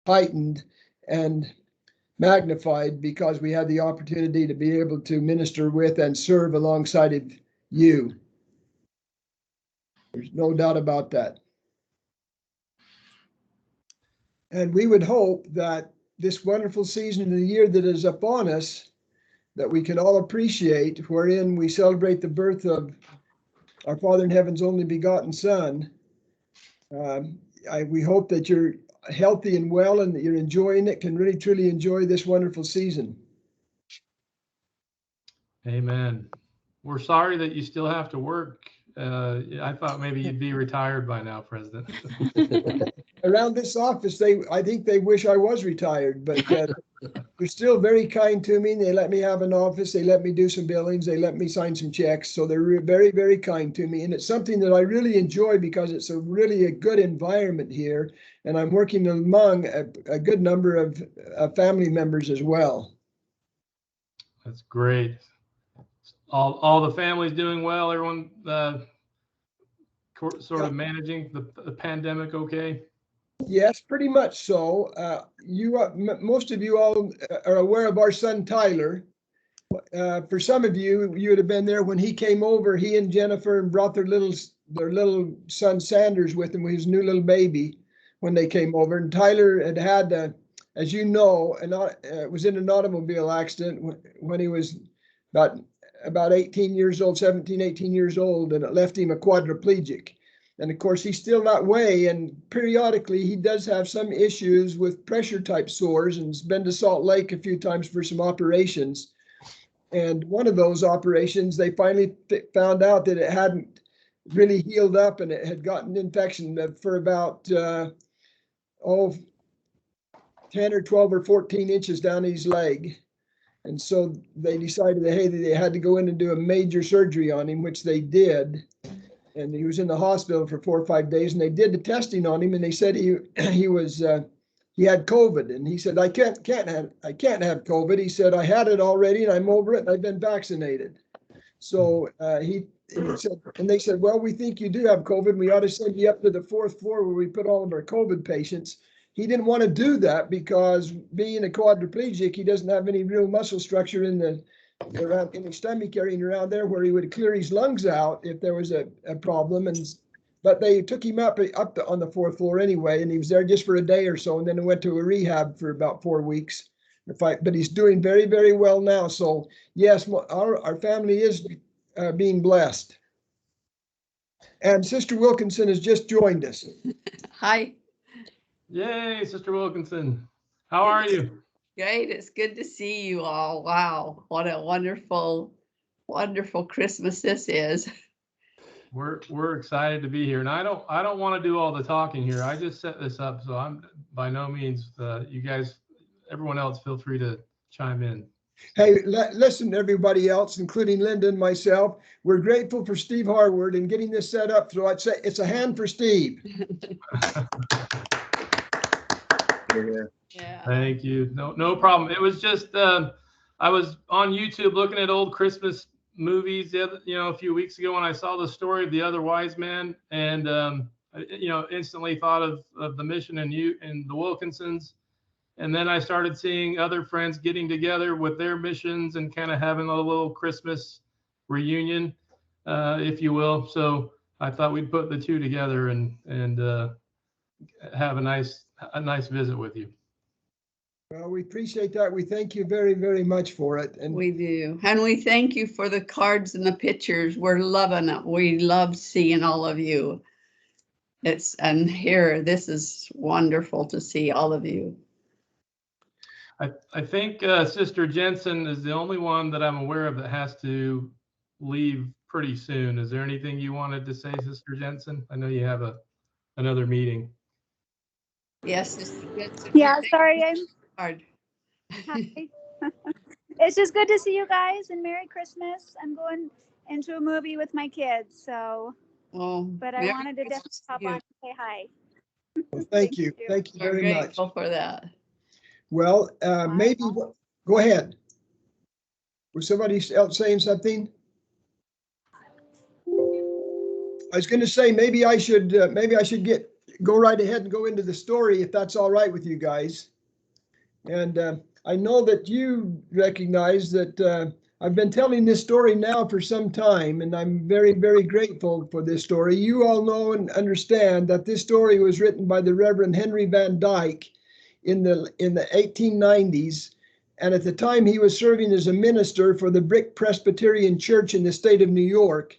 heightened and magnified because we had the opportunity to be able to minister with and serve alongside of you. There's no doubt about that. And we would hope that this wonderful season of the year that is upon us, that we can all appreciate, wherein we celebrate the birth of our Father in Heaven's only begotten Son. We hope that you're healthy and well and that you're enjoying it, can really truly enjoy this wonderful season. Amen. We're sorry that you still have to work. I thought maybe you'd be retired by now, President. Around this office, I think they wish I was retired, but they're still very kind to me. They let me have an office. They let me do some billings. They let me sign some checks. So they're very, very kind to me. And it's something that I really enjoy because it's really a good environment here. And I'm working among a good number of family members as well. That's great. All the families doing well? Everyone sort of managing the pandemic okay? Yes, pretty much so. Most of you all are aware of our son Tyler. For some of you, you would have been there when he came over. He and Jennifer and brought their little son Sanders with him, with his new little baby, when they came over. And Tyler had as you know, was in an automobile accident when he was about 18 years old, 17, 18 years old, and it left him a quadriplegic. And of course, he's still that way. And periodically, he does have some issues with pressure type sores and has been to Salt Lake a few times for some operations. And one of those operations, they finally found out that it hadn't really healed up and it had gotten infection for about 10 or 12 or 14 inches down his leg. And so they decided that, hey, they had to go in and do a major surgery on him, which they did. And he was in the hospital for 4 or 5 days, and they did the testing on him, and they said he had COVID. And he said, I can't have COVID. He said, I had it already, and I'm over it, and I've been vaccinated. So he said, and they said, well, we think you do have COVID. We ought to send you up to the 4th floor where we put all of our COVID patients. He didn't want to do that because being a quadriplegic, he doesn't have any real muscle structure in the stomach area around there where he would clear his lungs out if there was a problem. But they took him up on the 4th floor anyway, and he was there just for a day or so, and then he went to a rehab for about 4 weeks. But he's doing very, very well now. So yes, our family is being blessed. And Sister Wilkinson has just joined us. Hi. Yay, Sister Wilkinson. How are you? Great. It's good to see you all. Wow. What a wonderful, wonderful Christmas this is. We're excited to be here. And I don't want to do all the talking here. I just set this up, so I'm by no means you guys, everyone else, feel free to chime in. Hey, listen, everybody else, including Linda and myself, we're grateful for Steve Harward and getting this set up. So I'd say it's a hand for Steve. Yeah. Thank you. No problem. It was just I was on YouTube looking at old Christmas movies a few weeks ago when I saw the story of the Other Wiseman, and instantly thought of the mission and you and the Wilkinsons. And then I started seeing other friends getting together with their missions and kind of having a little Christmas reunion, if you will. So I thought we'd put the two together and have a nice visit with you. Well, we appreciate that. We thank you very, very much for it. And we do. And we thank you for the cards and the pictures. We're loving it. We love seeing all of you. This is wonderful to see all of you. I think Sister Jensen is the only one that I'm aware of that has to leave pretty soon. Is there anything you wanted to say, Sister Jensen? I know you have another meeting. Yes, Sister Jensen. Yeah, sorry, I'm hard. Hi. It's just good to see you guys, and Merry Christmas. I'm going into a movie with my kids, so. But I wanted to definitely pop on and say hi. Well, thank you. Thank you very much. We're grateful for that. Well, maybe go ahead. Was somebody else saying something? I was going to say maybe I should go right ahead and go into the story if that's all right with you guys. And I know that you recognize that I've been telling this story now for some time, and I'm very, very grateful for this story. You all know and understand that this story was written by the Reverend Henry Van Dyke in the 1890s. And at the time he was serving as a minister for the Brick Presbyterian Church in the state of New York.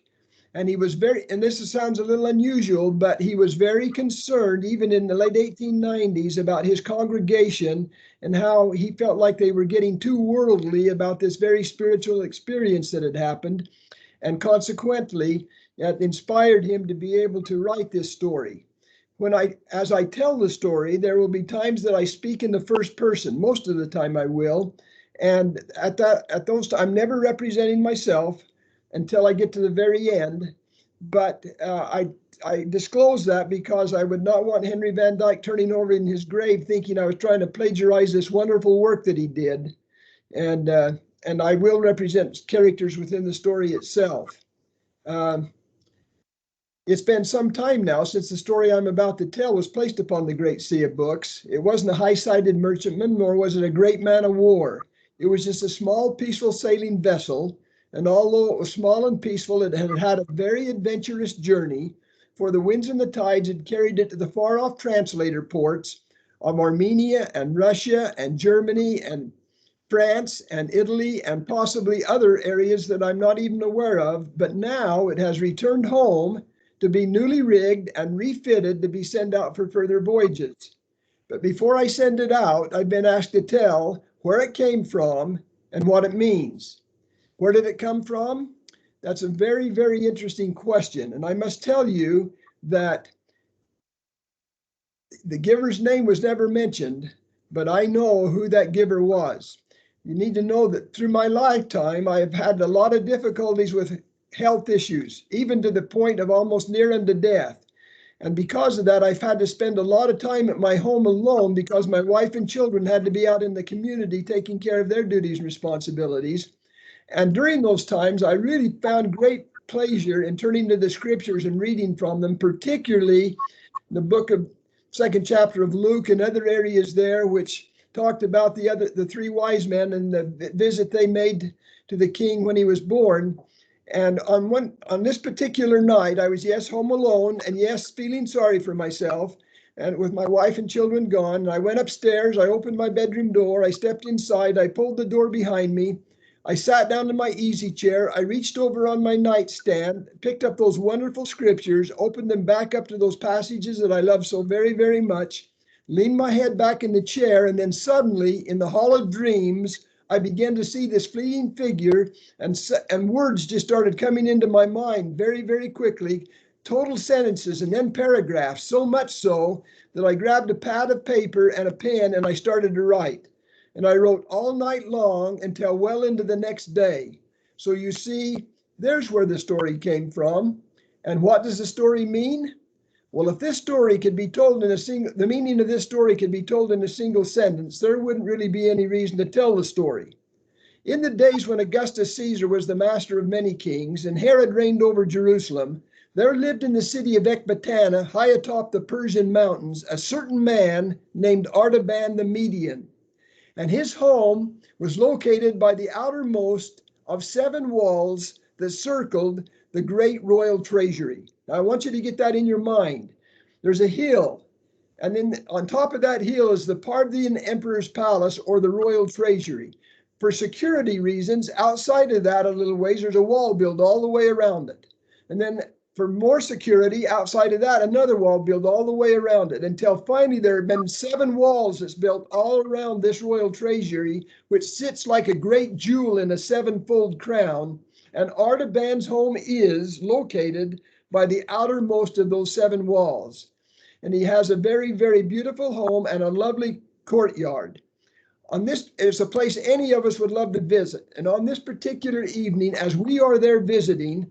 And he was and this sounds a little unusual, but he was very concerned, even in the late 1890s, about his congregation and how he felt like they were getting too worldly about this very spiritual experience that had happened. And consequently, it inspired him to be able to write this story. As I tell the story, there will be times that I speak in the first person. Most of the time I will. And at those times, I'm never representing myself until I get to the very end. But I disclose that because I would not want Henry Van Dyke turning over in his grave thinking I was trying to plagiarize this wonderful work that he did. And I will represent characters within the story itself. It's been some time now since the story I'm about to tell was placed upon the Great Sea of Books. It wasn't a high-sided merchantman, nor was it a great man of war. It was just a small, peaceful sailing vessel. And although it was small and peaceful, it had had a very adventurous journey, for the winds and the tides had carried it to the far-off translator ports of Armenia and Russia and Germany and France and Italy and possibly other areas that I'm not even aware of. But now it has returned home to be newly rigged and refitted to be sent out for further voyages. But before I send it out, I've been asked to tell where it came from and what it means. Where did it come from? That's a very, very interesting question. And I must tell you that the giver's name was never mentioned, but I know who that giver was. You need to know that through my lifetime, I have had a lot of difficulties with health issues, even to the point of almost near unto death. And because of that, I've had to spend a lot of time at my home alone because my wife and children had to be out in the community taking care of their duties and responsibilities. And during those times, I really found great pleasure in turning to the scriptures and reading from them, particularly the book of 2nd chapter of Luke and other areas there, which talked about the three wise men and the visit they made to the king when he was born. And on this particular night, I was, yes, home alone, and yes, feeling sorry for myself, and with my wife and children gone. And I went upstairs, I opened my bedroom door, I stepped inside, I pulled the door behind me, I sat down in my easy chair, I reached over on my nightstand, picked up those wonderful scriptures, opened them back up to those passages that I love so very, very much, leaned my head back in the chair, and then suddenly, in the hall of dreams, I began to see this fleeting figure, and words just started coming into my mind very, very quickly, total sentences and then paragraphs, so much so that I grabbed a pad of paper and a pen and I started to write. And I wrote all night long until well into the next day. So you see, there's where the story came from. And what does the story mean? Well, if this story could be told the meaning of this story could be told in a single sentence, there wouldn't really be any reason to tell the story. In the days when Augustus Caesar was the master of many kings and Herod reigned over Jerusalem, there lived in the city of Ecbatana, high atop the Persian mountains, a certain man named Artaban the Median. And his home was located by the outermost of 7 walls that circled the great royal treasury. Now, I want you to get that in your mind. There's a hill, and then on top of that hill is the Parthian Emperor's palace or the royal treasury. For security reasons, outside of that a little ways, there's a wall built all the way around it. And then for more security, outside of that, another wall built all the way around it, until finally there have been 7 walls that's built all around this royal treasury, which sits like a great jewel in a 7-fold crown. And Artaban's home is located by the outermost of those 7 walls. And he has a very, very beautiful home and a lovely courtyard. It's a place any of us would love to visit. And on this particular evening, as we are there visiting,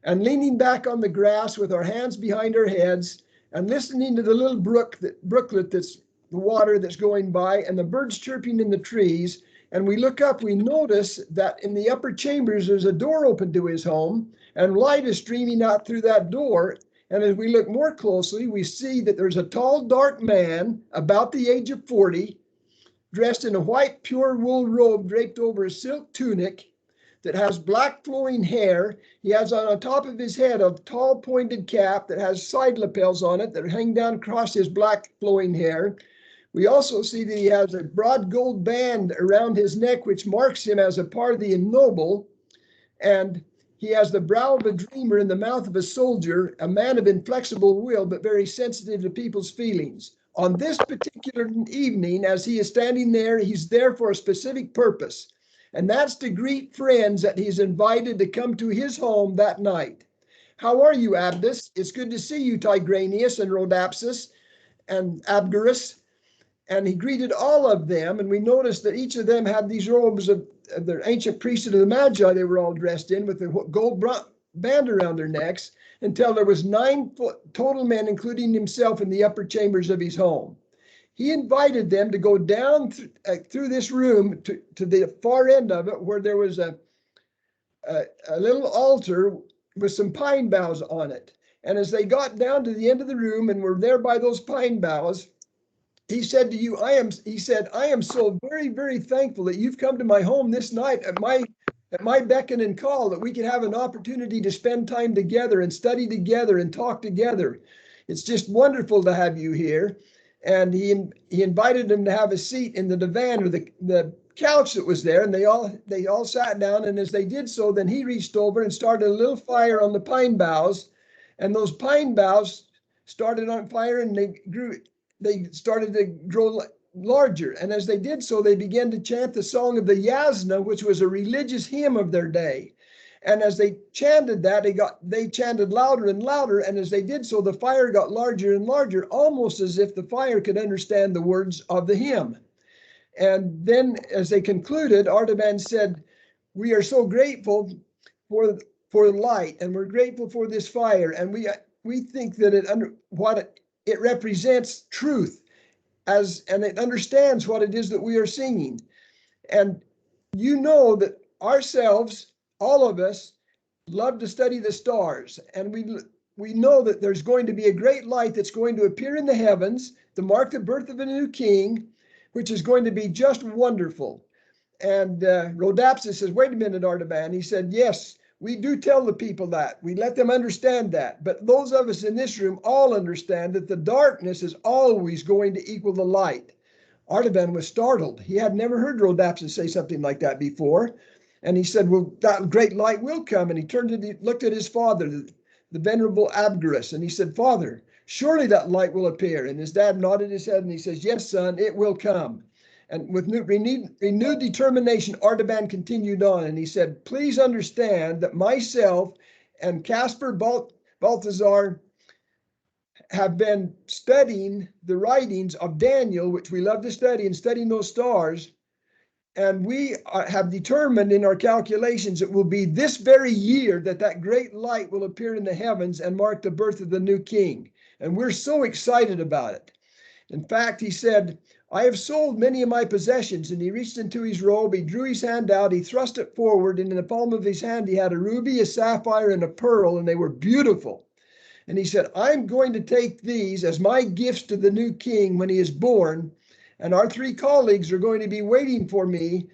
and leaning back on the grass with our hands behind our heads and listening to the little brooklet that's the water that's going by and the birds chirping in the trees. And we look up, we notice that in the upper chambers, there's a door open to his home and light is streaming out through that door. And as we look more closely, we see that there's a tall, dark man about the age of 40, dressed in a white, pure wool robe draped over a silk tunic that has black flowing hair. He has on the top of his head a tall pointed cap that has side lapels on it that hang down across his black flowing hair. We also see that he has a broad gold band around his neck, which marks him as a Parthian noble. And he has the brow of a dreamer and the mouth of a soldier, a man of inflexible will, but very sensitive to people's feelings. On this particular evening, as he is standing there, he's there for a specific purpose. And that's to greet friends that he's invited to come to his home that night. How are you, Abdus? It's good to see you, Tigraneus and Rhodapsis and Abgarus. And he greeted all of them. And we noticed that each of them had these robes of the ancient priesthood of the Magi they were all dressed in, with the gold band around their necks, until there was 9 total men, including himself, in the upper chambers of his home. He invited them to go down through this room to the far end of it, where there was a little altar with some pine boughs on it. And as they got down to the end of the room and were there by those pine boughs, he said to you, I am so very, very thankful that you've come to my home this night at my beckon and call, that we can have an opportunity to spend time together and study together and talk together. It's just wonderful to have you here. And he invited them to have a seat in the divan, or the couch that was there, and they all sat down. And as they did so, then he reached over and started a little fire on the pine boughs, and those pine boughs started on fire, and they started to grow larger. And as they did so, they began to chant the song of the Yasna, which was a religious hymn of their day. And as they chanted that, they chanted louder and louder. And as they did so, the fire got larger and larger, almost as if the fire could understand the words of the hymn. And then as they concluded, Artaban said, we are so grateful for the light, and we're grateful for this fire. And we think that it represents truth, and it understands what it is that we are singing. And you know that ourselves, all of us, love to study the stars. And we know that there's going to be a great light that's going to appear in the heavens to mark the birth of a new king, which is going to be just wonderful. And Rhodapsis says, wait a minute, Artaban. He said, yes, we do tell the people that. We let them understand that. But those of us in this room all understand that the darkness is always going to equal the light. Artaban was startled. He had never heard Rhodapsis say something like that before. And he said, well, that great light will come. And he turned and looked at his father, the venerable Abgarus, and he said, Father, surely that light will appear. And his dad nodded his head and he says, yes, son, it will come. And with renewed determination, Artaban continued on, and he said, please understand that myself and Caspar Balthazar have been studying the writings of Daniel, which we love to study, and studying those stars. And we have determined in our calculations it will be this very year that great light will appear in the heavens and mark the birth of the new king. And we're so excited about it. In fact, he said, I have sold many of my possessions. And he reached into his robe, he drew his hand out, he thrust it forward, and in the palm of his hand he had a ruby, a sapphire, and a pearl, and they were beautiful. And he said, I'm going to take these as my gifts to the new king when he is born. And our 3 colleagues are going to be waiting for me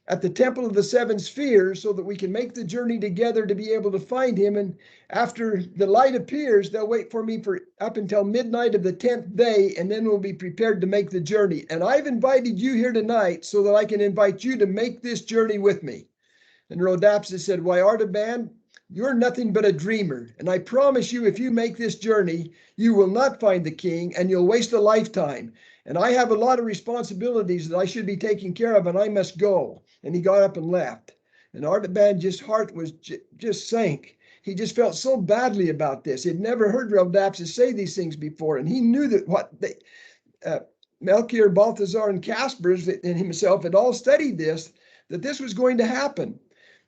at the Temple of the Seven Spheres so that we can make the journey together to be able to find him. And after the light appears, they'll wait for me for up until midnight of the 10th day, and then we'll be prepared to make the journey. And I've invited you here tonight so that I can invite you to make this journey with me. And Rhodapsis said, why, Artaban, you're nothing but a dreamer. And I promise you, if you make this journey, you will not find the king, and you'll waste a lifetime. And I have a lot of responsibilities that I should be taking care of, and I must go. And he got up and left. And Artaban's heart was just sank. He just felt so badly about this. He'd never heard Rhodapsis say these things before. And he knew that Melchior, Balthazar, and Caspar and himself had all studied this, that this was going to happen.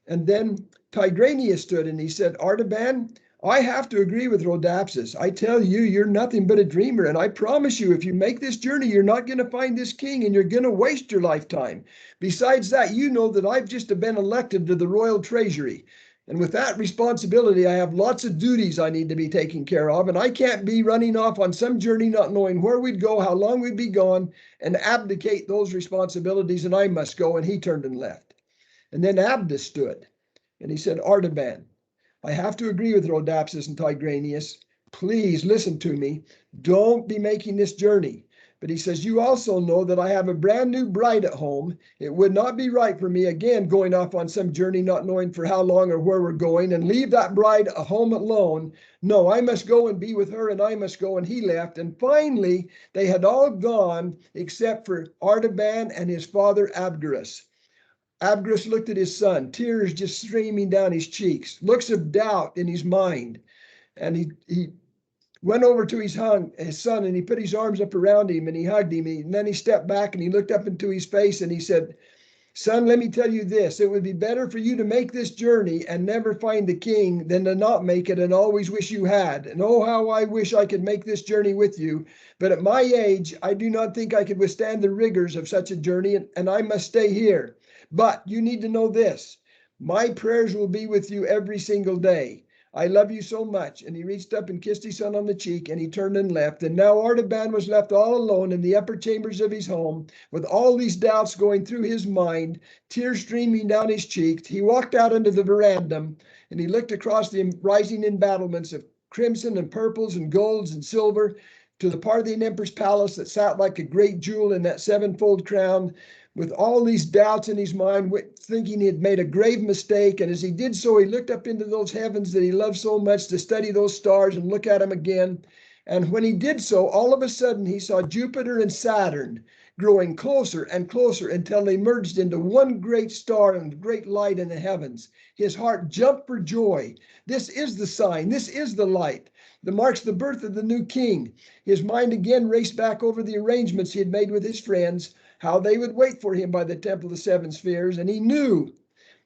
And then Tigraneus stood and he said, Artaban, I have to agree with Rhodapsis. I tell you, you're nothing but a dreamer. And I promise you, if you make this journey, you're not going to find this king and you're going to waste your lifetime. Besides that, you know that I've just been elected to the royal treasury. And with that responsibility, I have lots of duties I need to be taking care of. And I can't be running off on some journey, not knowing where we'd go, how long we'd be gone, and abdicate those responsibilities. And I must go. And he turned and left. And then Abda stood and he said, Artaban, I have to agree with Rhodopsis and Tigraneus. Please listen to me. Don't be making this journey. But he says, you also know that I have a brand new bride at home. It would not be right for me, again, going off on some journey, not knowing for how long or where we're going, and leave that bride at home alone. No, I must go and be with her, and I must go. And he left. And finally, they had all gone except for Artaban and his father Abgarus. Abgarus looked at his son, tears just streaming down his cheeks, looks of doubt in his mind. And he went over to his son and he put his arms up around him and he hugged him. And then he stepped back and he looked up into his face and he said, son, let me tell you this. It would be better for you to make this journey and never find the king than to not make it and always wish you had. And oh, how I wish I could make this journey with you. But at my age, I do not think I could withstand the rigors of such a journey, and I must stay here. But you need to know this. My prayers will be with you every single day. I love you so much. And he reached up and kissed his son on the cheek, and he turned and left. And now Artaban was left all alone in the upper chambers of his home, with all these doubts going through his mind, tears streaming down his cheeks. He walked out into the veranda, and he looked across the rising embattlements of crimson and purples and golds and silver to the Parthian emperor's palace that sat like a great jewel in that sevenfold crown, with all these doubts in his mind, thinking he had made a grave mistake. And as he did so, he looked up into those heavens that he loved so much, to study those stars and look at them again. And when he did so, all of a sudden, he saw Jupiter and Saturn growing closer and closer until they merged into one great star and great light in the heavens. His heart jumped for joy. This is the sign. This is the light that marks the birth of the new king. His mind again raced back over the arrangements he had made with his friends, how they would wait for him by the Temple of the Seven Spheres. And he knew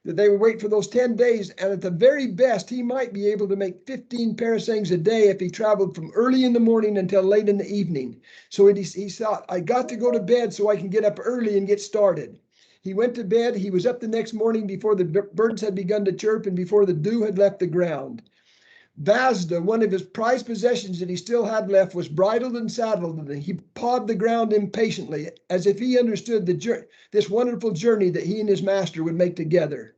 that they would wait for those 10 days. And at the very best, he might be able to make 15 parasangs a day if he traveled from early in the morning until late in the evening. So he thought, I got to go to bed so I can get up early and get started. He went to bed. He was up the next morning before the birds had begun to chirp and before the dew had left the ground. Vazda, one of his prized possessions that he still had left, was bridled and saddled, and he pawed the ground impatiently, as if he understood this wonderful journey that he and his master would make together.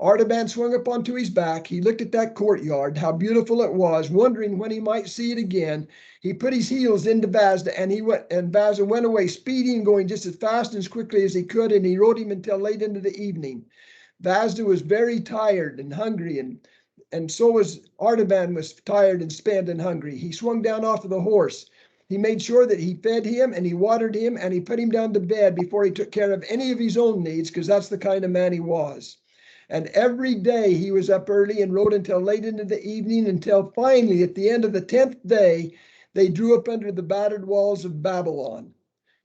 Artaban swung up onto his back. He looked at that courtyard, how beautiful it was, wondering when he might see it again. He put his heels into Vazda, and Vazda went away, speeding, going just as fast and as quickly as he could, and he rode him until late into the evening. Vazda was very tired and hungry, and so was Artaban, was tired and spent and hungry. He swung down off of the horse. He made sure that he fed him and he watered him and he put him down to bed before he took care of any of his own needs, because that's the kind of man he was. And every day he was up early and rode until late into the evening, until finally at the end of the 10th day, they drew up under the battered walls of Babylon.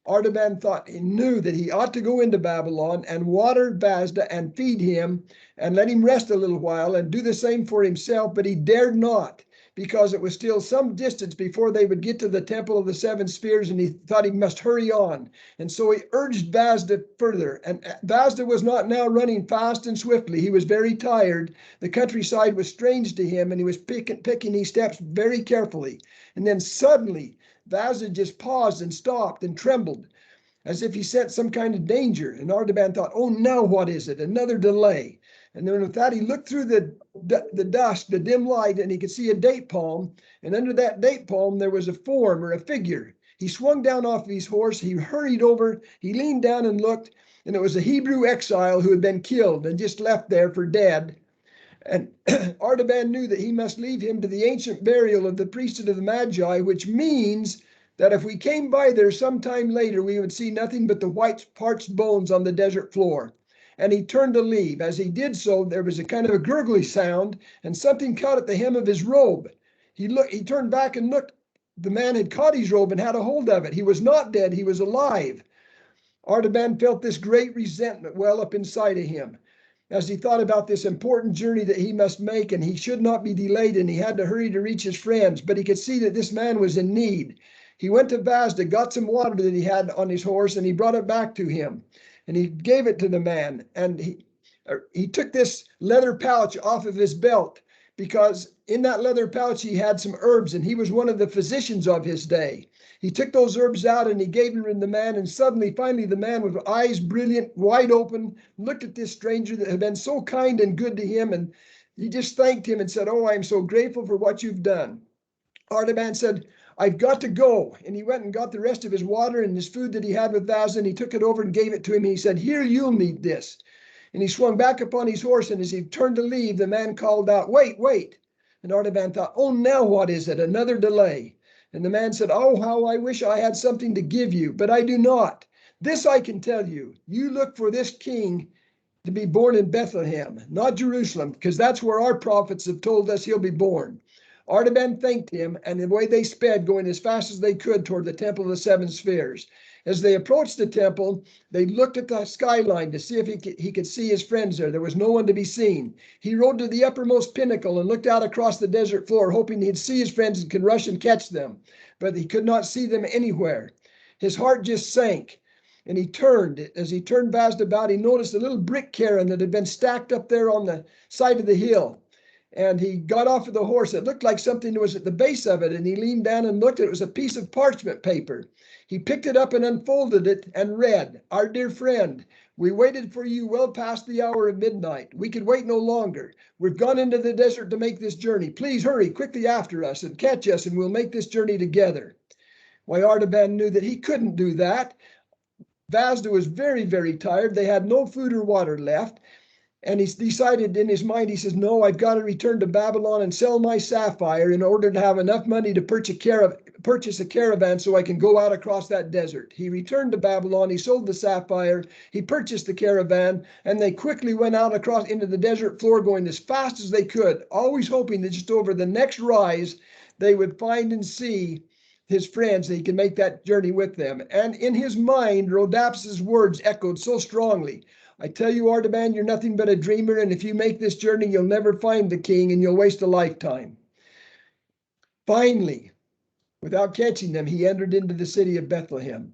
Artaban thought he knew that he ought to go into Babylon and water Vazda and feed him and let him rest a little while and do the same for himself, but he dared not, because it was still some distance before they would get to the Temple of the Seven Spheres, and he thought he must hurry on. And so he urged Vazda further, and Vazda was not now running fast and swiftly. He was very tired. The countryside was strange to him, and he was picking his steps very carefully. And then suddenly, Vazda just paused and stopped and trembled, as if he sensed some kind of danger. And Artaban thought, oh, now what is it? Another delay. And then with that, he looked through the dusk, the dim light, and he could see a date palm. And under that date palm, there was a form or a figure. He swung down off his horse. He hurried over. He leaned down and looked, and it was a Hebrew exile who had been killed and just left there for dead. And Artaban knew that he must leave him to the ancient burial of the priesthood of the Magi, which means that if we came by there sometime later, we would see nothing but the white parched bones on the desert floor. And he turned to leave. As he did so, there was a kind of a gurgly sound, and something caught at the hem of his robe. He turned back and looked. The man had caught his robe and had a hold of it. He was not dead. He was alive. Artaban felt this great resentment well up inside of him, as he thought about this important journey that he must make, and he should not be delayed, and he had to hurry to reach his friends. But he could see that this man was in need. He went to Vazda, got some water that he had on his horse, and he brought it back to him. And he gave it to the man. And he took this leather pouch off of his belt, because in that leather pouch he had some herbs, and he was one of the physicians of his day. He took those herbs out and he gave them to the man, and finally the man, with eyes brilliant, wide open, looked at this stranger that had been so kind and good to him, and he just thanked him and said, "Oh, I'm so grateful for what you've done." Artaban said, "I've got to go." And he went and got the rest of his water and his food that he had with Vaz, and he took it over and gave it to him. And he said, "Here, you'll need this." And he swung back upon his horse, and as he turned to leave, the man called out, "Wait, wait." And Artaban thought, "Oh, now what is it? Another delay." And the man said, "Oh, how I wish I had something to give you, but I do not. This I can tell you. You look for this king to be born in Bethlehem, not Jerusalem, because that's where our prophets have told us he'll be born." Artaban thanked him, and away they sped, going as fast as they could toward the Temple of the Seven Spheres. As they approached the temple, they looked at the skyline to see if he could see his friends there. There was no one to be seen. He rode to the uppermost pinnacle and looked out across the desert floor, hoping he'd see his friends and could rush and catch them. But he could not see them anywhere. His heart just sank, and he turned. As he turned Vaz about, he noticed a little brick cairn that had been stacked up there on the side of the hill. And he got off of the horse. It looked like something was at the base of it, and he leaned down and looked. It was a piece of parchment paper. He picked it up and unfolded it and read, "Our dear friend, we waited for you well past the hour of midnight. We could wait no longer. We've gone into the desert to make this journey. Please hurry quickly after us and catch us, and we'll make this journey together." Why, Artaban knew that he couldn't do that. Vazda was very, very tired. They had no food or water left. And he decided in his mind, he says, "No, I've got to return to Babylon and sell my sapphire in order to have enough money to purchase a caravan so I can go out across that desert." He returned to Babylon, he sold the sapphire, he purchased the caravan, and they quickly went out across into the desert floor, going as fast as they could, always hoping that just over the next rise, they would find and see his friends, that he could make that journey with them. And in his mind, Rhodaps's words echoed so strongly. "I tell you, Artaban, you're nothing but a dreamer, and if you make this journey, you'll never find the king, and you'll waste a lifetime." Finally, without catching them, he entered into the city of Bethlehem.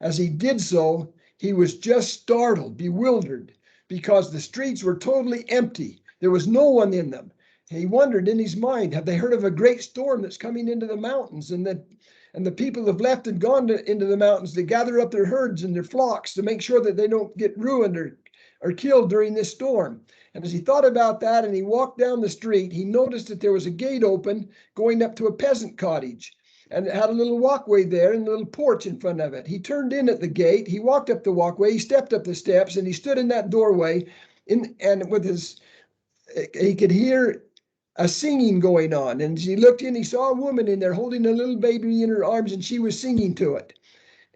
As he did so, he was just startled, bewildered, because the streets were totally empty. There was no one in them. He wondered in his mind, have they heard of a great storm that's coming into the mountains, and the people have left and gone into the mountains to gather up their herds and their flocks to make sure that they don't get ruined or killed during this storm. And as he thought about that and he walked down the street, he noticed that there was a gate open going up to a peasant cottage. And it had a little walkway there and a little porch in front of it. He turned in at the gate, he walked up the walkway, he stepped up the steps, and he stood in that doorway. And with he could hear a singing going on. And as he looked in, he saw a woman in there holding a little baby in her arms, and she was singing to it.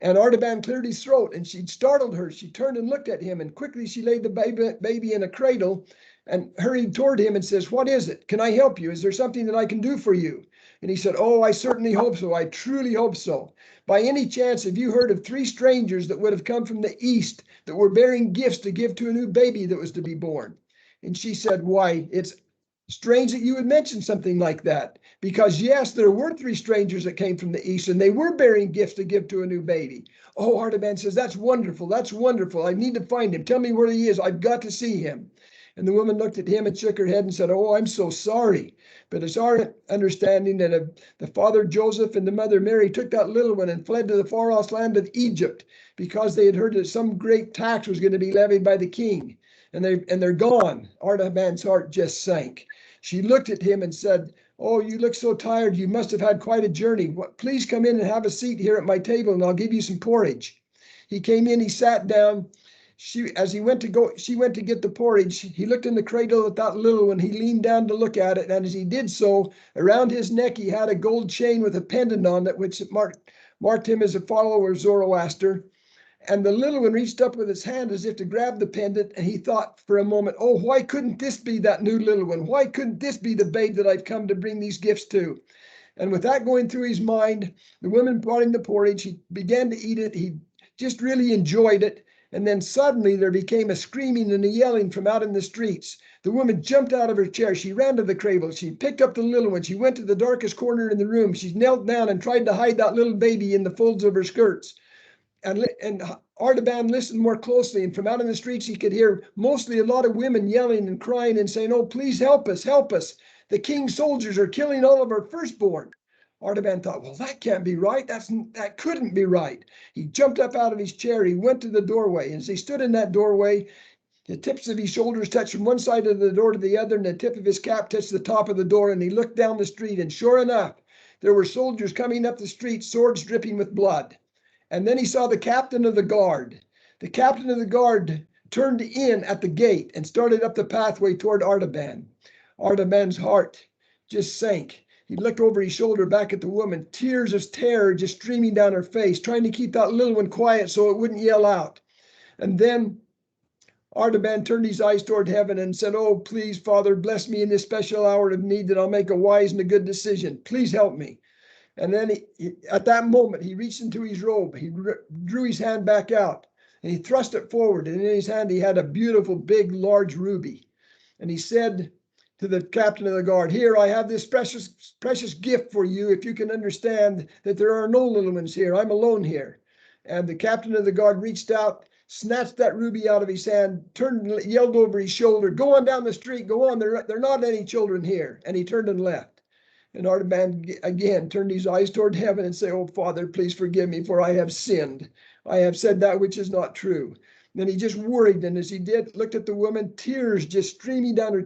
And Artaban cleared his throat, and she startled her. She turned and looked at him, and quickly she laid the baby in a cradle and hurried toward him and says, "What is it? Can I help you? Is there something that I can do for you?" And he said, "Oh, I certainly hope so. I truly hope so. By any chance, have you heard of 3 strangers that would have come from the east that were bearing gifts to give to a new baby that was to be born?" And she said, "Why, it's strange that you would mention something like that, because yes, there were 3 strangers that came from the east, and they were bearing gifts to give to a new baby." Oh, Artaban says, "That's wonderful. That's wonderful. I need to find him. Tell me where he is. I've got to see him." And the woman looked at him and shook her head and said, "Oh, I'm so sorry. But it's our understanding that the father Joseph and the mother Mary took that little one and fled to the far-off land of Egypt because they had heard that some great tax was going to be levied by the king. And they're gone." Artaban's heart just sank. She looked at him and said, "Oh, you look so tired. You must have had quite a journey. Please come in and have a seat here at my table, and I'll give you some porridge." He came in, he sat down. She went to get the porridge, he looked in the cradle at that little one. He leaned down to look at it, and as he did so, around his neck he had a gold chain with a pendant on it, which marked him as a follower of Zoroaster. And the little one reached up with his hand as if to grab the pendant, and he thought for a moment, "Oh, why couldn't this be that new little one? Why couldn't this be the babe that I've come to bring these gifts to?" And with that going through his mind, the woman brought him the porridge. He began to eat it. He just really enjoyed it. And then suddenly there became a screaming and a yelling from out in the streets. The woman jumped out of her chair. She ran to the cradle. She picked up the little one. She went to the darkest corner in the room. She knelt down and tried to hide that little baby in the folds of her skirts. and Artaban listened more closely, and from out in the streets he could hear mostly a lot of women yelling and crying and saying, "Oh, please help us, help us. The king's soldiers are killing all of our firstborn." Artaban thought, well, that can't be right. That couldn't be right. He jumped up out of his chair. He went to the doorway. As he stood in that doorway, the tips of his shoulders touched from one side of the door to the other, and the tip of his cap touched the top of the door, and he looked down the street, and sure enough, there were soldiers coming up the street, swords dripping with blood. And then he saw the captain of the guard. The captain of the guard turned in at the gate and started up the pathway toward Artaban. Artaban's heart just sank. He looked over his shoulder back at the woman, tears of terror just streaming down her face, trying to keep that little one quiet so it wouldn't yell out. And then Artaban turned his eyes toward heaven and said, "Oh, please, Father, bless me in this special hour of need that I'll make a wise and a good decision. Please help me." And then at that moment, he reached into his robe. He drew his hand back out and he thrust it forward. And in his hand, he had a beautiful, big, large ruby. And he said to the captain of the guard, "Here, I have this precious gift for you. If you can understand that there are no little ones here, I'm alone here." And the captain of the guard reached out, snatched that ruby out of his hand, turned and yelled over his shoulder, "Go on down the street, go on. There are not any children here." And he turned and left. And Artaban again turned his eyes toward heaven and said, "Oh, Father, please forgive me, for I have sinned. I have said that which is not true." And then he just worried, and as he did, looked at the woman, tears just streaming down her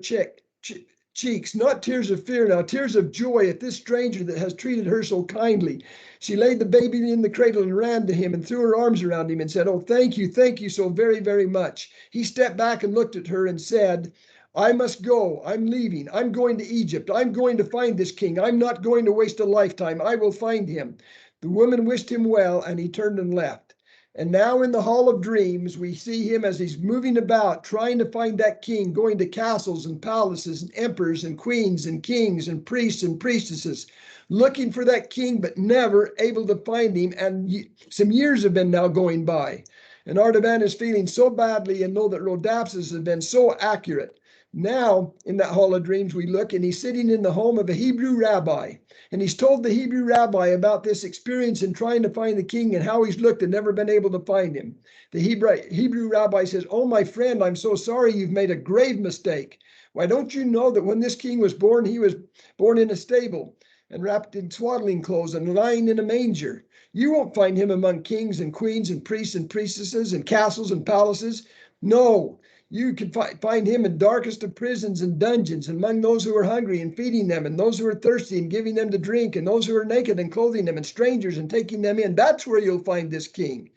cheeks, not tears of fear now, tears of joy at this stranger that has treated her so kindly. She laid the baby in the cradle and ran to him and threw her arms around him and said, "Oh, thank you so very, very much." He stepped back and looked at her and said, "I must go. I'm leaving. I'm going to Egypt. I'm going to find this king. I'm not going to waste a lifetime. I will find him." The woman wished him well, and he turned and left. And now in the Hall of Dreams, we see him as he's moving about, trying to find that king, going to castles and palaces and emperors and queens and kings and priests and priestesses, looking for that king, but never able to find him. And some years have been now going by. And Artaban is feeling so badly and know that Rhodopsis has been so accurate. Now, in that Hall of Dreams, we look, and he's sitting in the home of a Hebrew rabbi. And he's told the Hebrew rabbi about this experience in trying to find the king and how he's looked and never been able to find him. The Hebrew rabbi says, "Oh, my friend, I'm so sorry, you've made a grave mistake. Why, don't you know that when this king was born, he was born in a stable and wrapped in swaddling clothes and lying in a manger? You won't find him among kings and queens and priests and priestesses and castles and palaces. No. You can find him in darkest of prisons and dungeons, among those who are hungry and feeding them, and those who are thirsty and giving them to drink, and those who are naked and clothing them, and strangers and taking them in. That's where you'll find this king."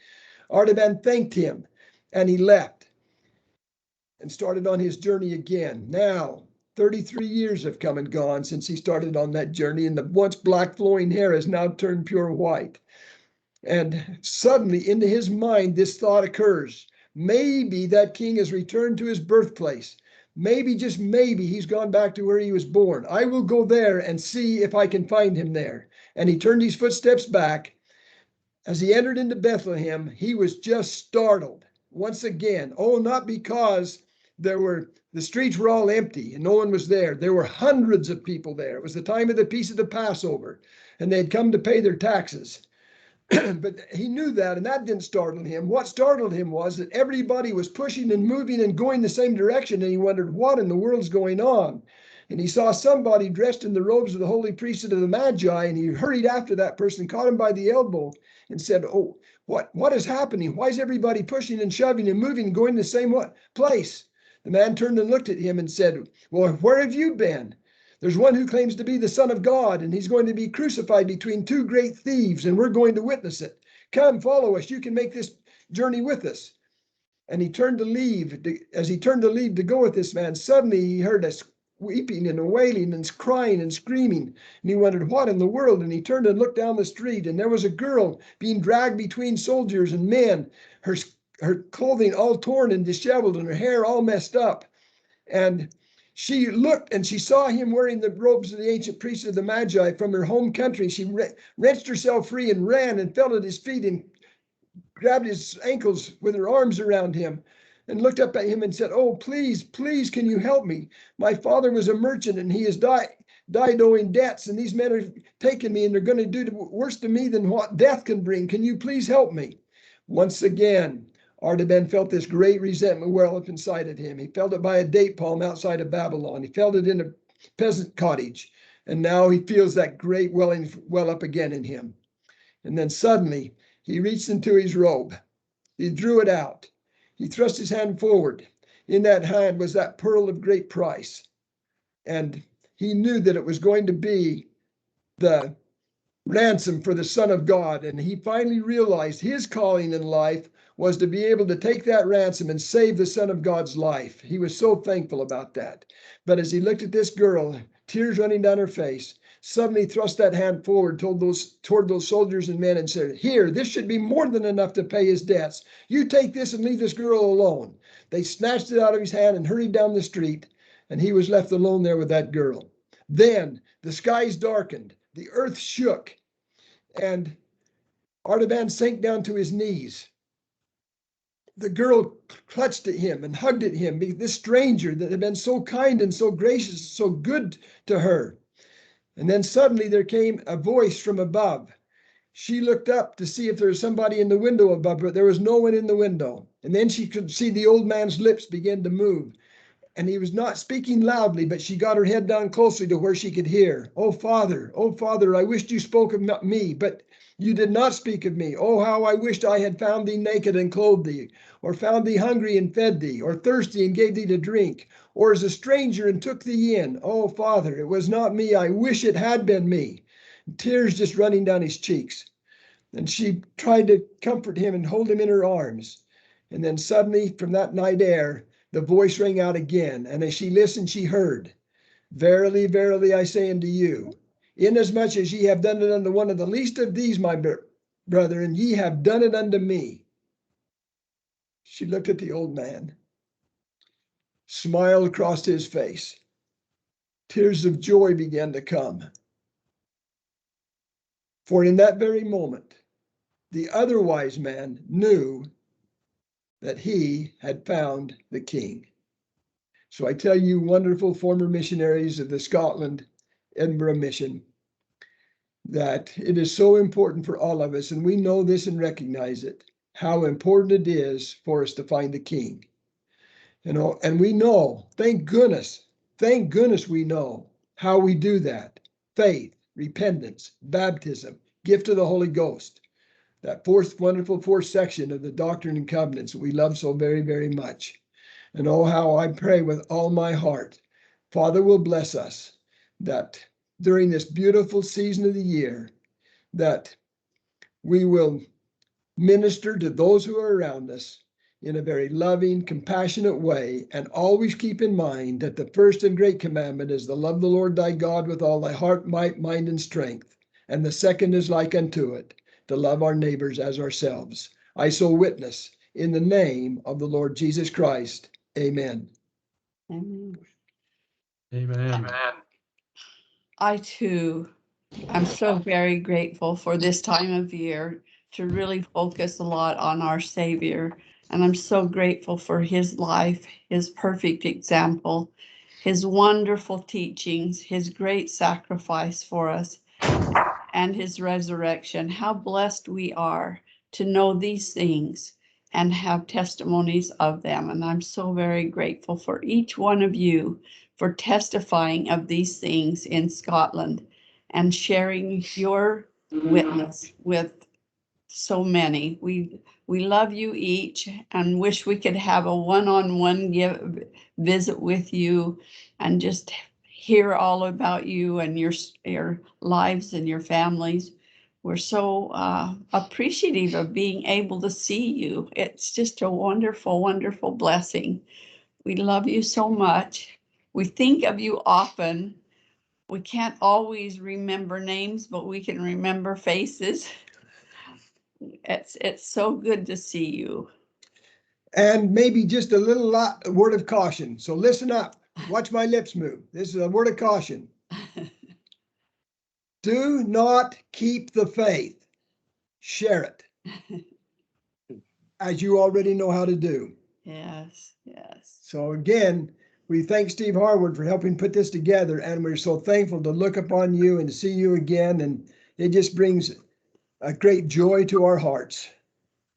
Artaban thanked him, and he left and started on his journey again. Now, 33 years have come and gone since he started on that journey, and the once black flowing hair has now turned pure white. And suddenly into his mind, this thought occurs. Maybe that king has returned to his birthplace. Maybe, just maybe, he's gone back to where he was born. I will go there and see if I can find him there. And he turned his footsteps back. As he entered into Bethlehem, he was just startled once again. Oh, not because the streets were all empty and no one was there. There were hundreds of people there. It was the time of the Feast of the Passover, and they had come to pay their taxes. But he knew that, and that didn't startle him. What startled him was that everybody was pushing and moving and going the same direction, and he wondered, what in the world's going on? And he saw somebody dressed in the robes of the holy priesthood of the Magi, and he hurried after that person, caught him by the elbow, and said, "Oh, what is happening? Why is everybody pushing and shoving and moving and going the same place?" The man turned and looked at him and said, "Well, where have you been? There's one who claims to be the Son of God, and he's going to be crucified between two great thieves, and we're going to witness it. Come, follow us. You can make this journey with us." And he turned to leave. As he turned to leave to go with this man, suddenly he heard us weeping and wailing and crying and screaming. And he wondered, what in the world? And he turned and looked down the street, and there was a girl being dragged between soldiers and men, her clothing all torn and disheveled, and her hair all messed up. And she looked and she saw him wearing the robes of the ancient priests of the Magi from her home country. She wrenched herself free and ran and fell at his feet and grabbed his ankles with her arms around him and looked up at him and said, "Oh, please, please, can you help me? My father was a merchant and he has died owing debts, and these men are taking me and they're going to do worse to me than what death can bring. Can you please help me?" Once again, Artaban felt this great resentment well up inside of him. He felt it by a date palm outside of Babylon. He felt it in a peasant cottage. And now he feels that great well up again in him. And then suddenly he reached into his robe. He drew it out. He thrust his hand forward. In that hand was that pearl of great price. And he knew that it was going to be the ransom for the Son of God. And he finally realized his calling in life was to be able to take that ransom and save the Son of God's life. He was so thankful about that. But as he looked at this girl, tears running down her face, suddenly thrust that hand forward toward those soldiers and men and said, "Here, this should be more than enough to pay his debts. You take this and leave this girl alone." They snatched it out of his hand and hurried down the street, and he was left alone there with that girl. Then the skies darkened, the earth shook, and Artaban sank down to his knees. The girl clutched at him and hugged at him, this stranger that had been so kind and so gracious, so good to her. And then suddenly there came a voice from above. She looked up to see if there was somebody in the window above, but there was no one in the window. And then she could see the old man's lips begin to move. And he was not speaking loudly, but she got her head down closely to where she could hear. Oh, Father, I wished you spoke of not me, but you did not speak of me. Oh, how I wished I had found thee naked and clothed thee, or found thee hungry and fed thee, or thirsty and gave thee to drink, or as a stranger and took thee in. Oh, Father, it was not me. I wish it had been me. Tears just running down his cheeks. And she tried to comfort him and hold him in her arms. And then suddenly from that night air, the voice rang out again. And as she listened, she heard, "Verily, verily, I say unto you, inasmuch as ye have done it unto one of the least of these, my brethren, ye have done it unto me." She looked at the old man, smiled across his face. Tears of joy began to come. For in that very moment, the other wise man knew that he had found the king. So I tell you, wonderful former missionaries of the Scotland Edinburgh mission, that it is so important for all of us, and we know this and recognize it, how important it is for us to find the king. And we know, thank goodness we know how we do that. Faith, repentance, baptism, gift of the Holy Ghost. That wonderful fourth section of the Doctrine and Covenants that we love so very, very much. And oh, how I pray with all my heart, Father will bless us, that during this beautiful season of the year, that we will minister to those who are around us in a very loving, compassionate way, and always keep in mind that the first and great commandment is to love the Lord thy God with all thy heart, might, mind, and strength. And the second is like unto it, to love our neighbors as ourselves. I so witness in the name of the Lord Jesus Christ. Amen. Amen. Amen. I too am so very grateful for this time of year to really focus a lot on our Savior. And I'm so grateful for his life, his perfect example, his wonderful teachings, his great sacrifice for us, and his resurrection. How blessed we are to know these things and have testimonies of them. And I'm so very grateful for each one of you for testifying of these things in Scotland and sharing your witness with so many. We love you each and wish we could have a one-on-one visit with you and just hear all about you and your lives and your families. We're so appreciative of being able to see you. It's just a wonderful, wonderful blessing. We love you so much. We think of you often. We can't always remember names, but we can remember faces. It's so good to see you. And maybe just a little word of caution. So listen up. Watch my lips move. This is a word of caution. Do not keep the faith. Share it. As you already know how to do. Yes, yes. So again, we thank Steve Harwood for helping put this together, and we're so thankful to look upon you and to see you again, and it just brings a great joy to our hearts.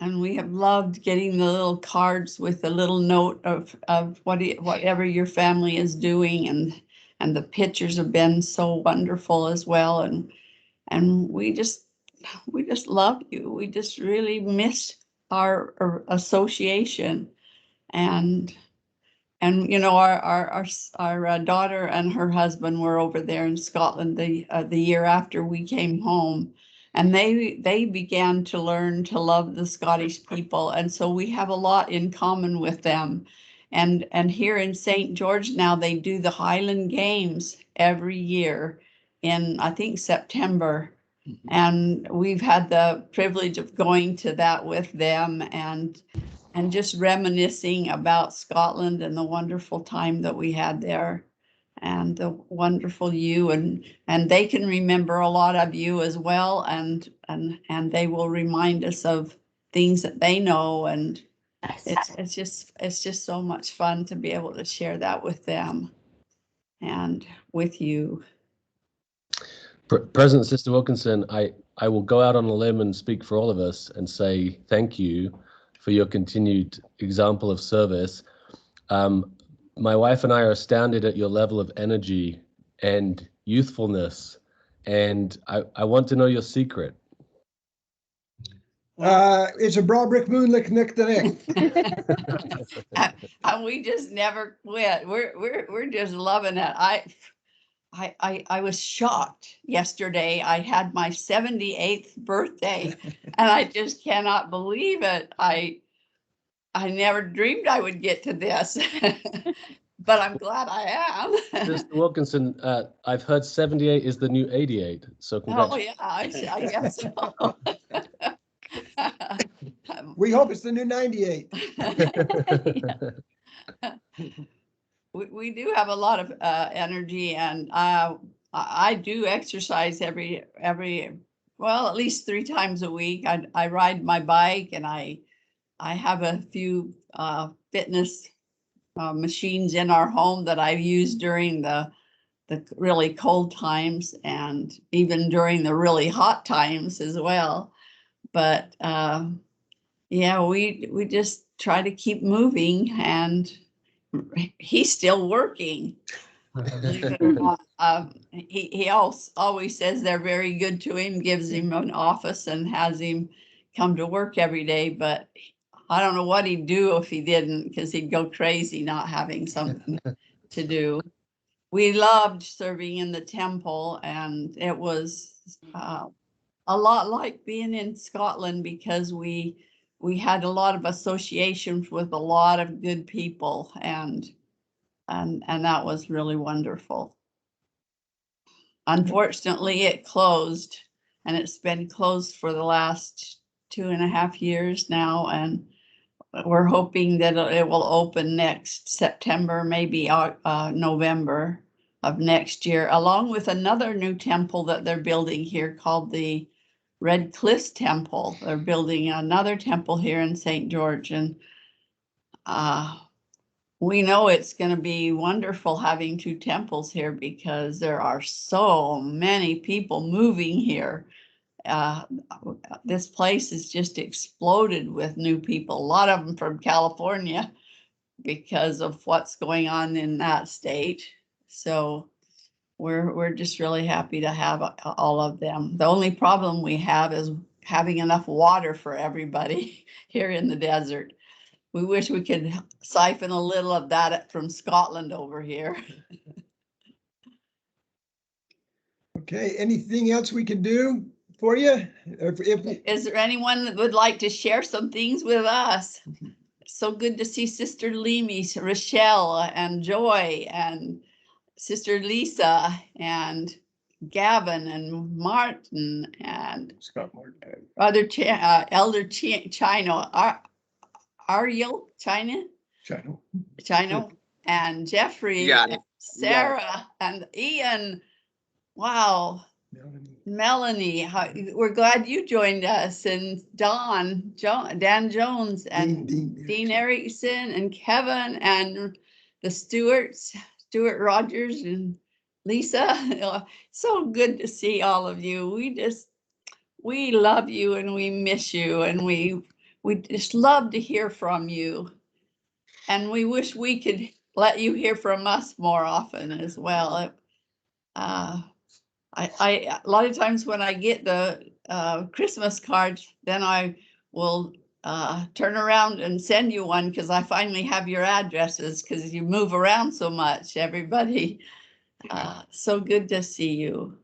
we have loved getting the little cards with a little note of whatever your family is doing, and the pictures have been so wonderful as well. And we just love you. We just really miss our association. And you know, our daughter and her husband were over there in Scotland the year after we came home, and they began to learn to love the Scottish people, and so we have a lot in common with them. And here in St. George now, they do the Highland Games every year in, I think, September. And we've had the privilege of going to that with them, and just reminiscing about Scotland and the wonderful time that we had there, and the wonderful you, and they can remember a lot of you as well, and they will remind us of things that they know, and it's just so much fun to be able to share that with them and with you. President Sister Wilkinson, I will go out on a limb and speak for all of us and say thank you for your continued example of service. My wife and I are astounded at your level of energy and youthfulness, and I want to know your secret. It's a bra brick moonlick nick the neck. And we just never quit. We're just loving it. I was shocked yesterday. I had my 78th birthday, and I just cannot believe it. I never dreamed I would get to this, but I'm glad I am. Sister Wilkinson, I've heard 78 is the new 88, so congratulations. Oh yeah, I guess so. We hope it's the new 98. We do have a lot of energy, and I do exercise every well, at least 3 times a week. I ride my bike, and I have a few fitness machines in our home that I've used during the really cold times, and even during the really hot times as well. But yeah, we just try to keep moving, and he's still working. He always says they're very good to him, gives him an office and has him come to work every day, but I don't know what he'd do if he didn't, because he'd go crazy not having something to do. We loved serving in the temple, and it was a lot like being in Scotland, because we had a lot of associations with a lot of good people, and that was really wonderful. Unfortunately, it closed, and it's been closed for the last 2.5 years now, and we're hoping that it will open next September, maybe November of next year, along with another new temple that they're building here called the Red Cliffs Temple. They're building another temple here in St. George, and we know it's going to be wonderful having 2 temples here, because there are so many people moving here. This place is just exploded with new people, a lot of them from California, because of what's going on in that state. So we're just really happy to have all of them. The only problem we have is having enough water for everybody here in the desert. We wish we could siphon a little of that from Scotland over here. Okay, anything else we can do for you? Is there anyone that would like to share some things with us? So good to see Sister Leamy, Rochelle, and Joy, and Sister Lisa, and Gavin, and Martin, and Scott Martin, Elder Chino, Ariel Chino, and Jeffrey, and Sarah, and Ian. Wow. Melanie, we're glad you joined us, and Dan Jones, and Dean Erickson, and Kevin, and the Stuart Rogers, and Lisa. So good to see all of you. We love you, and we miss you, and we we just love to hear from you. And we wish we could let you hear from us more often as well. A lot of times when I get the Christmas cards, then I will turn around and send you one because I finally have your addresses because you move around so much, everybody. So good to see you.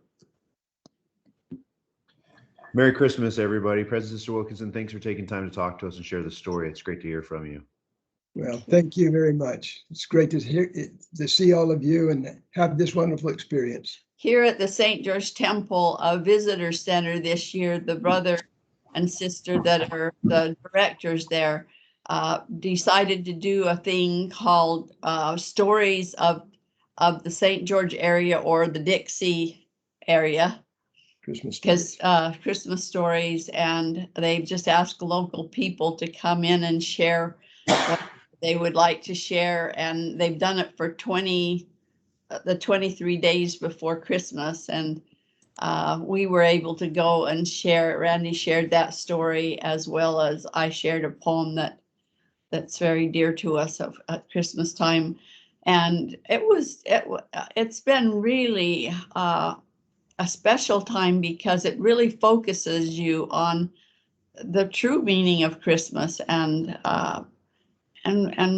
Merry Christmas, everybody. President Sister Wilkinson, thanks for taking time to talk to us and share the story. It's great to hear from you. Well, thank you very much. It's great to see all of you and have this wonderful experience. Here at the St. George Temple Visitor Center this year, the brother and sister that are the directors there decided to do a thing called Stories of the St. George area or the Dixie area. Christmas stories, and they've just asked local people to come in and share what they would like to share, and they've done it for the 23 days before Christmas, and we were able to go and share. Randy shared that story as well as I shared a poem that's very dear to us at Christmas time, and it's been really a special time because it really focuses you on the true meaning of Christmas, and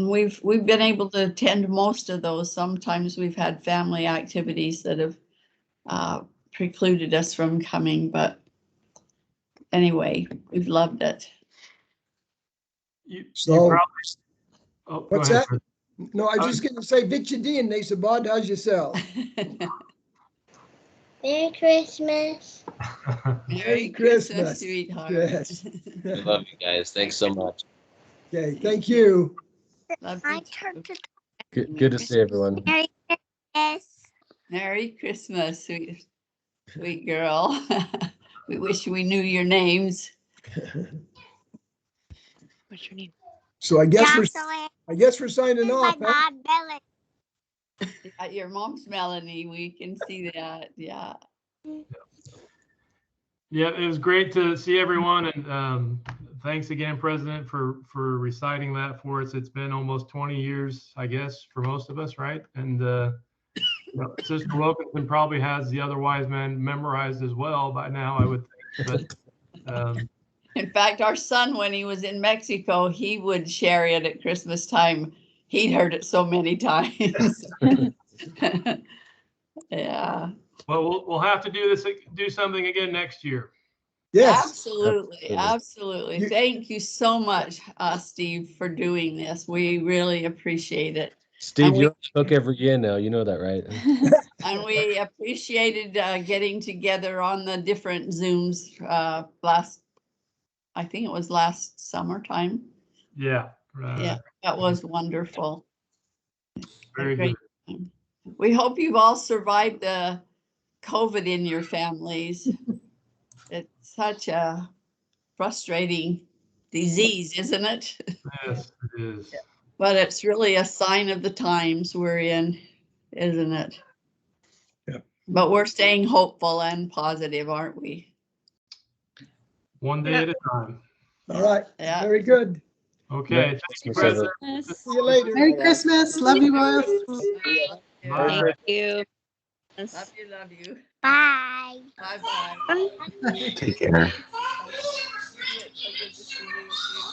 we've been able to attend most of those. Sometimes we've had family activities that have precluded us from coming, but anyway, we've loved it. What's that? No, I was just going to say, Vitchadeen, Nesabad, how's yourself? Merry Christmas. Merry Christmas, sweetheart. Yes. We love you guys. Thanks so much. Okay, thank you. I turned to Good to see everyone. Merry Christmas. Merry Christmas, sweet girl. We wish we knew your names. What's your name? So I guess we're signing off. Huh? Your mom's Melanie. We can see that. Yeah. Yeah, it was great to see everyone, and thanks again, President, for reciting that for us. It's been almost 20 years, I guess, for most of us, right? And Sister Wilkinson probably has the Other Wiseman memorized as well by now, I would think. But in fact, our son, when he was in Mexico, he would share it at Christmas time. He'd heard it so many times. Yeah. Well, we'll have to do something again next year. Yes. Absolutely. Thank you so much, Steve, for doing this. We really appreciate it. Steve, you're on the hook every year now. You know that, right? And we appreciated getting together on the different Zooms I think it was last summertime. Yeah. Yeah, that was wonderful. Very good. We hope you've all survived the COVID in your families. It's such a frustrating disease, isn't it? Yes, it is. But it's really a sign of the times we're in, isn't it? Yeah. But we're staying hopeful and positive, aren't we? One day at a time. All right. Yeah. Very good. Okay. Thank you, President. See you later. Merry Christmas. Love you both. Bye. Thank you. Love you. Bye. Bye-bye. Take care. It's so good to see you.